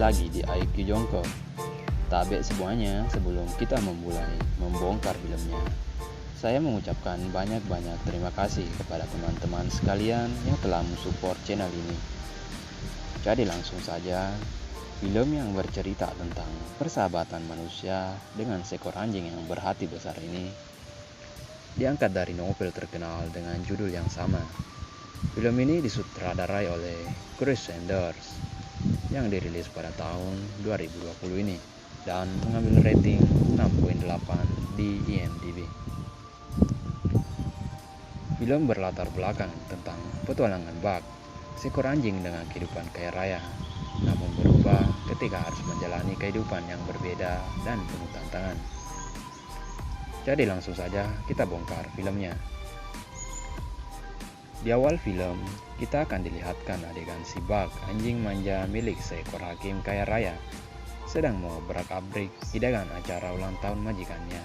lagi di IQ Jongko. Tabe semuanya, sebelum kita memulai membongkar filmnya, saya mengucapkan banyak-banyak terima kasih kepada teman-teman sekalian yang telah mensupport channel ini. Jadi langsung saja, film yang bercerita tentang persahabatan manusia dengan seekor anjing yang berhati besar ini diangkat dari novel terkenal dengan judul yang sama. Film ini disutradarai oleh Chris Sanders yang dirilis pada tahun 2020 ini dan mengambil rating 6.8 di IMDb. Film berlatar belakang tentang petualangan Buck, seekor anjing dengan kehidupan kaya raya, namun berubah ketika harus menjalani kehidupan yang berbeda dan penuh tantangan. Jadi langsung saja kita bongkar filmnya. Di awal film, kita akan dilihatkan adegan si Buck, anjing manja milik seekor hakim kaya raya, sedang mau berak-abrik hidangan acara ulang tahun majikannya.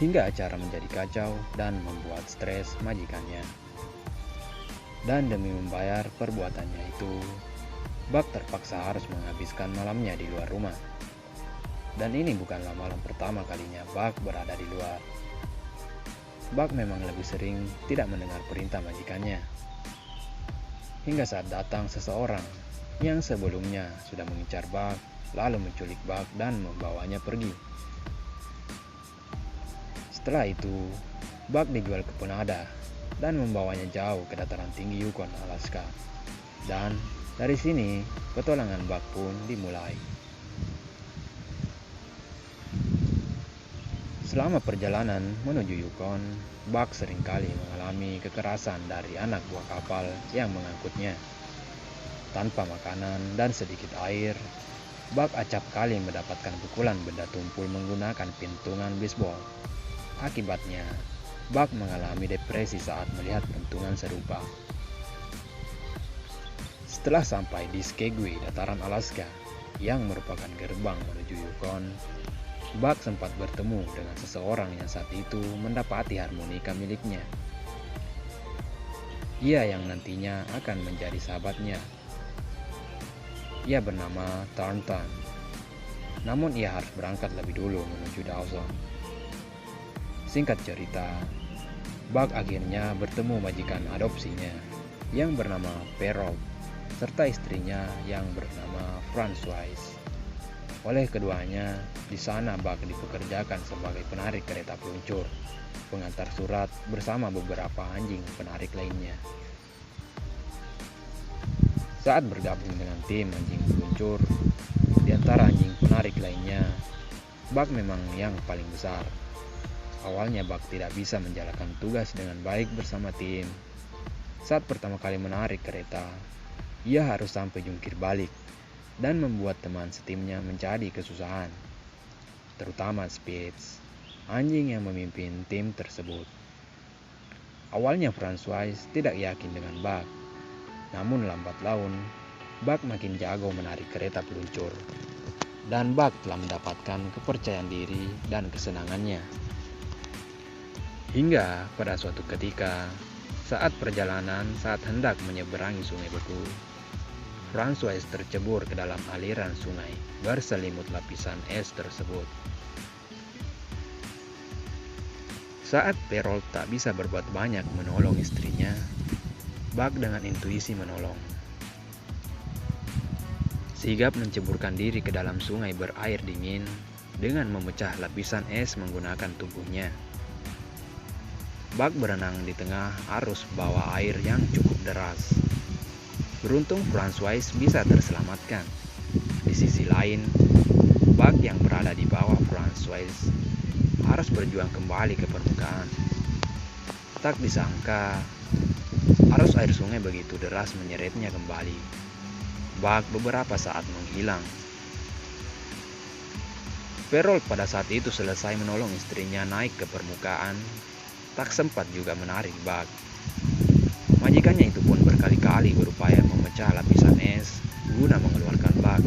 Hingga acara menjadi kacau dan membuat stres majikannya. Dan demi membayar perbuatannya itu, Buck terpaksa harus menghabiskan malamnya di luar rumah. Dan ini bukanlah malam pertama kalinya Buck berada di luar. Buck memang lebih sering tidak mendengar perintah majikannya. Hingga saat datang seseorang yang sebelumnya sudah mengincar Buck, lalu menculik Buck dan membawanya pergi. Setelah itu, Buck dijual ke penada dan membawanya jauh ke dataran tinggi Yukon, Alaska. Dan dari sini, petualangan Buck pun dimulai. Selama perjalanan menuju Yukon, Buck seringkali mengalami kekerasan dari anak buah kapal yang mengangkutnya. Tanpa makanan dan sedikit air, Buck acap kali mendapatkan pukulan benda tumpul menggunakan pintungan bisbol. Akibatnya, Buck mengalami depresi saat melihat pentungan serupa. Setelah sampai di Skagway, dataran Alaska, yang merupakan gerbang menuju Yukon, Buck sempat bertemu dengan seseorang yang saat itu mendapati harmonika miliknya. Ia yang nantinya akan menjadi sahabatnya. Ia bernama Thornton. Namun ia harus berangkat lebih dulu menuju Dawson. Singkat cerita, Buck akhirnya bertemu majikan adopsinya yang bernama Perrault serta istrinya yang bernama Francoise. Oleh keduanya, di sana Buck dipekerjakan sebagai penarik kereta peluncur, pengantar surat bersama beberapa anjing penarik lainnya. Saat bergabung dengan tim anjing peluncur, di antara anjing penarik lainnya, Buck memang yang paling besar. Awalnya Buck tidak bisa menjalankan tugas dengan baik bersama tim. Saat pertama kali menarik kereta, ia harus sampai jungkir balik dan membuat teman setimnya menjadi kesusahan, terutama Spitz, anjing yang memimpin tim tersebut. Awalnya Francoise tidak yakin dengan Buck, namun lambat laun Buck makin jago menarik kereta peluncur, dan Buck telah mendapatkan kepercayaan diri dan kesenangannya. Hingga pada suatu ketika, saat perjalanan saat hendak menyeberangi sungai beku, Francoise tercebur ke dalam aliran sungai berselimut lapisan es tersebut. Saat Perrault tak bisa berbuat banyak menolong istrinya, Buck dengan intuisi menolong. Sigap menceburkan diri ke dalam sungai berair dingin dengan memecah lapisan es menggunakan tubuhnya. Buck berenang di tengah arus bawah air yang cukup deras. Beruntung Francoise bisa terselamatkan. Di sisi lain, Buck yang berada di bawah Francoise harus berjuang kembali ke permukaan. Tak disangka, arus air sungai begitu deras menyeretnya kembali. Buck beberapa saat menghilang. Perrault pada saat itu selesai menolong istrinya naik ke permukaan, tak sempat juga menarik Buck. Majikannya itu pun berkali-kali berupaya memecah lapisan es guna mengeluarkan Buck,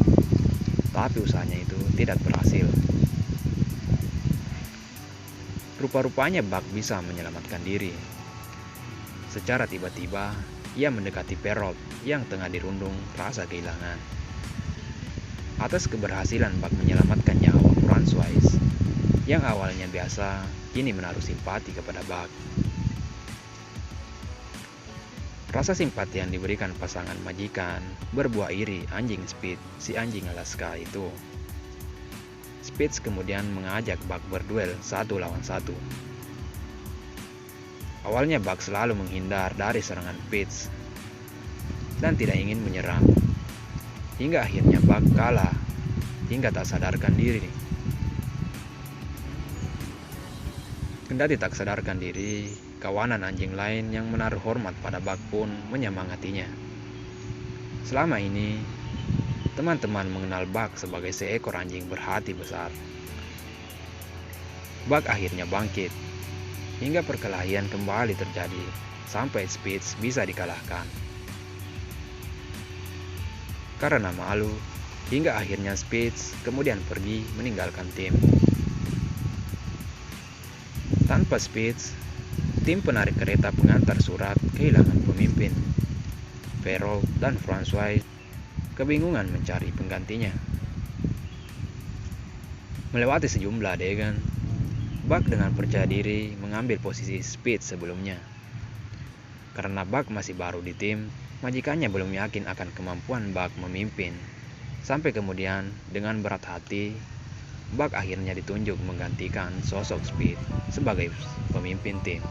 tapi usahanya itu tidak berhasil. Rupa-rupanya Buck bisa menyelamatkan diri. Secara tiba-tiba, ia mendekati Perrault yang tengah dirundung rasa kehilangan. Atas keberhasilan Buck menyelamatkan nyawa Francois, yang awalnya biasa, kini menaruh simpati kepada Buck. Rasa simpati yang diberikan pasangan majikan berbuah iri anjing Spitz, si anjing Alaska itu. Spitz kemudian mengajak Buck berduel 1 lawan 1. Awalnya Buck selalu menghindar dari serangan Spitz dan tidak ingin menyerang. Hingga akhirnya Buck kalah hingga tak sadarkan diri. Kendati tak sadarkan diri, kawanan anjing lain yang menaruh hormat pada Buck pun menyemangatinya. Selama ini, teman-teman mengenal Buck sebagai seekor anjing berhati besar. Buck akhirnya bangkit, hingga perkelahian kembali terjadi sampai Spitz bisa dikalahkan. Karena malu, hingga akhirnya Spitz kemudian pergi meninggalkan tim. Tanpa Spitz, tim penarik kereta pengantar surat kehilangan pemimpin. Perrault dan Francois kebingungan mencari penggantinya. Melewati sejumlah adegan, Buck dengan percaya diri mengambil posisi Spitz sebelumnya. Karena Buck masih baru di tim, majikannya belum yakin akan kemampuan Buck memimpin. Sampai kemudian dengan berat hati, Buck akhirnya ditunjuk menggantikan sosok Spitz sebagai pemimpin tim.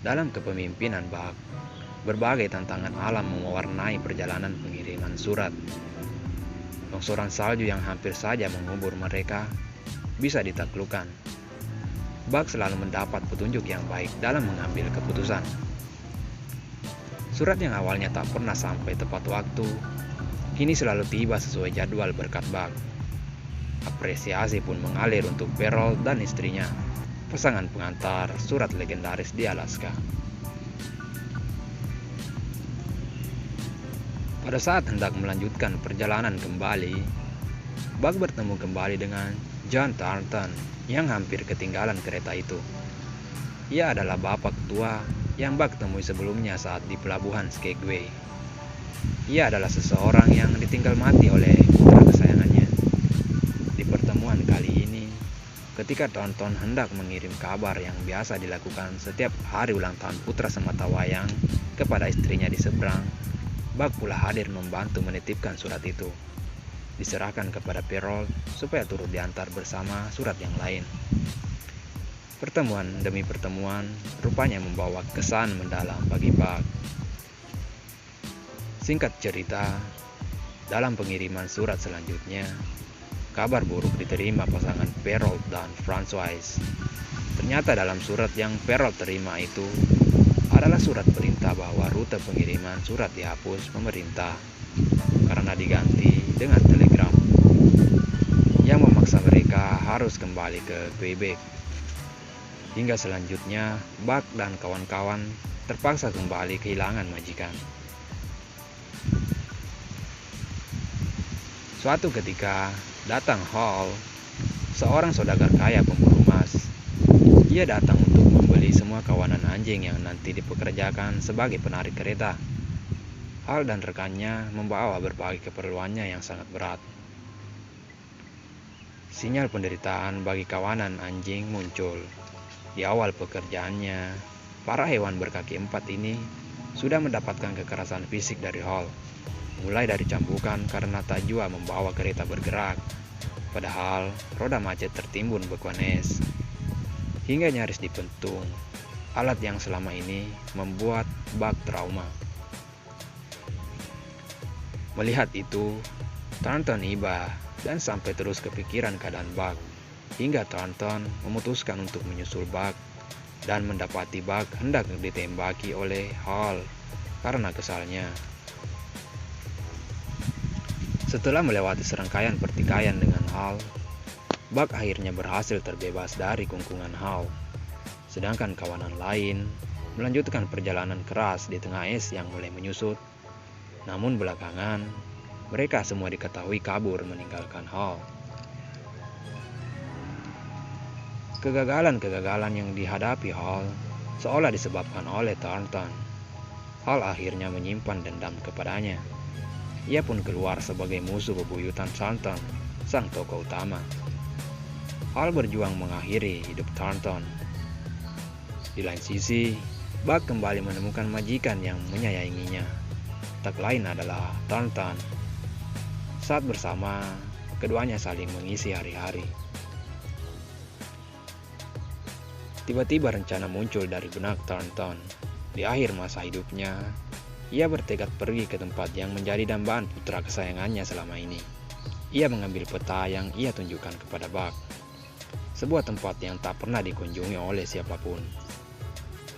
Dalam kepemimpinan Buck, berbagai tantangan alam mewarnai perjalanan pengiriman surat. Longsoran salju yang hampir saja mengubur mereka bisa ditaklukkan. Buck selalu mendapat petunjuk yang baik dalam mengambil keputusan. Surat yang awalnya tak pernah sampai tepat waktu, kini selalu tiba sesuai jadwal berkat Buck. Apresiasi pun mengalir untuk Perrault dan istrinya, pasangan pengantar surat legendaris di Alaska. Pada saat hendak melanjutkan perjalanan kembali, Buck bertemu kembali dengan John Thornton yang hampir ketinggalan kereta itu. Ia adalah bapak tua yang Buck temui sebelumnya saat di pelabuhan Skagway. Ia adalah seseorang yang ditinggal mati oleh putra kesayangannya. Di pertemuan kali ini, ketika Thornton hendak mengirim kabar yang biasa dilakukan setiap hari ulang tahun putra sematawayang kepada istrinya di seberang, Buck pula hadir membantu menitipkan surat itu. Diserahkan kepada Perrault supaya turut diantar bersama surat yang lain. Pertemuan demi pertemuan rupanya membawa kesan mendalam bagi Buck. Singkat cerita, dalam pengiriman surat selanjutnya, kabar buruk diterima pasangan Perrault dan Francois. Ternyata dalam surat yang Perrault terima itu adalah surat perintah bahwa rute pengiriman surat dihapus pemerintah karena diganti dengan telegram yang memaksa mereka harus kembali ke Quebec. Hingga selanjutnya, Buck dan kawan-kawan terpaksa kembali kehilangan majikan. Suatu ketika, datang Hall, seorang saudagar kaya pemburu emas. Ia datang untuk membeli semua kawanan anjing yang nanti dipekerjakan sebagai penarik kereta. Hall dan rekannya membawa berbagai keperluannya yang sangat berat. Sinyal penderitaan bagi kawanan anjing muncul. Di awal pekerjaannya, para hewan berkaki 4 ini sudah mendapatkan kekerasan fisik dari Hall. Mulai dari cambukan karena tak jua membawa kereta bergerak, padahal roda macet tertimbun bekuan es, hingga nyaris dipentung, alat yang selama ini membuat Buck trauma. Melihat itu, Thornton iba dan sampai terus kepikiran keadaan Buck, hingga Thornton memutuskan untuk menyusul Buck dan mendapati Buck hendak ditembaki oleh Hall karena kesalnya. Setelah melewati serangkaian pertikaian dengan Hall, Buck akhirnya berhasil terbebas dari kungkungan Hall. Sedangkan kawanan lain melanjutkan perjalanan keras di tengah es yang mulai menyusut. Namun belakangan, mereka semua diketahui kabur meninggalkan Hall. Kegagalan-kegagalan yang dihadapi Hall seolah disebabkan oleh Thornton. Hal akhirnya menyimpan dendam kepadanya. Ia pun keluar sebagai musuh bebuyutan Thornton, sang tokoh utama. Hal berjuang mengakhiri hidup Thornton. Di lain sisi, Buck kembali menemukan majikan yang menyayanginya. Tak lain adalah Thornton. Saat bersama, keduanya saling mengisi hari-hari. Tiba-tiba rencana muncul dari benak Thornton. Di akhir masa hidupnya, ia bertekad pergi ke tempat yang menjadi dambaan putra kesayangannya selama ini. Ia mengambil peta yang ia tunjukkan kepada Buck. Sebuah tempat yang tak pernah dikunjungi oleh siapapun.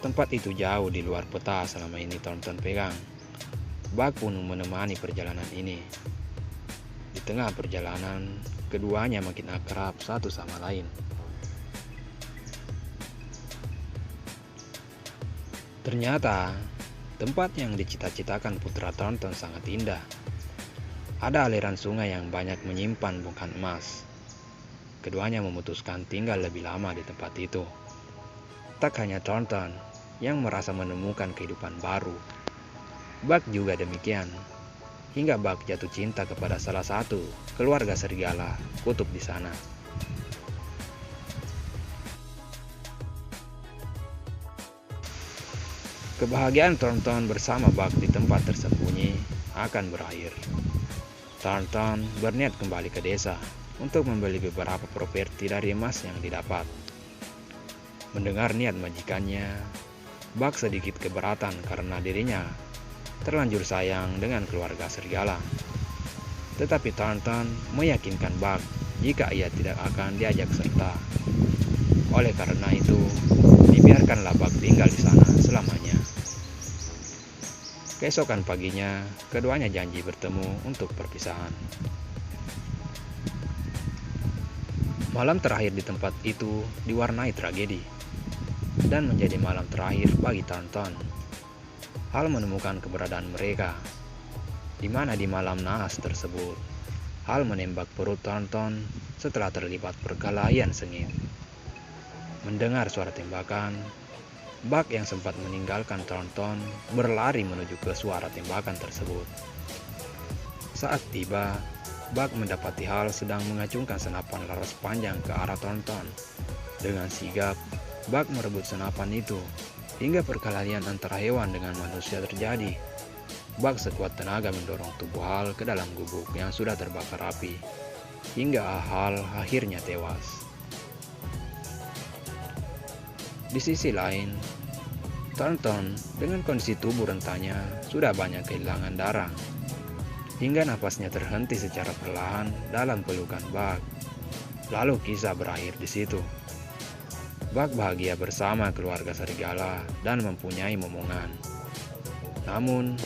Tempat itu jauh di luar peta selama ini Thornton pegang. Buck pun menemani perjalanan ini. Di tengah perjalanan, keduanya makin akrab satu sama lain. Ternyata, tempat yang dicita-citakan putra Thornton sangat indah. Ada aliran sungai yang banyak menyimpan bukan emas. Keduanya memutuskan tinggal lebih lama di tempat itu. Tak hanya Thornton yang merasa menemukan kehidupan baru. Buck juga demikian. Hingga Buck jatuh cinta kepada salah satu keluarga serigala kutub di sana. Kebahagiaan Thornton bersama Buck di tempat tersembunyi akan berakhir. Thornton berniat kembali ke desa untuk membeli beberapa properti dari emas yang didapat. Mendengar niat majikannya, Buck sedikit keberatan karena dirinya terlanjur sayang dengan keluarga serigala. Tetapi Thornton meyakinkan Buck jika ia tidak akan diajak serta. Oleh karena itu, dibiarkanlah Buck tinggal di sana selamanya. Keesokan paginya, keduanya janji bertemu untuk perpisahan. Malam terakhir di tempat itu diwarnai tragedi, dan menjadi malam terakhir bagi Thornton. Hal menemukan keberadaan mereka, di mana di malam naas tersebut, Hal menembak perut Thornton setelah terlibat perkelahian sengit. Mendengar suara tembakan, Buck yang sempat meninggalkan Thornton berlari menuju ke suara tembakan tersebut. Saat tiba, Buck mendapati Hal sedang mengacungkan senapan laras panjang ke arah Thornton. Dengan sigap, Buck merebut senapan itu, hingga perkelahian antara hewan dengan manusia terjadi. Buck sekuat tenaga mendorong tubuh Hal ke dalam gubuk yang sudah terbakar api, hingga Hal akhirnya tewas. Di sisi lain, Thornton dengan kondisi tubuh rentanya sudah banyak kehilangan darah, hingga napasnya terhenti secara perlahan dalam pelukan Buck. Lalu kisah berakhir di situ. Buck bahagia bersama keluarga serigala dan mempunyai momongan. Namun,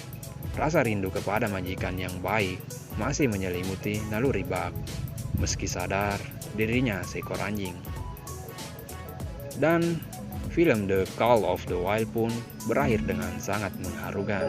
rasa rindu kepada majikan yang baik masih menyelimuti naluri Buck, meski sadar dirinya seekor anjing. Dan film The Call of the Wild pun berakhir dengan sangat mengharukan.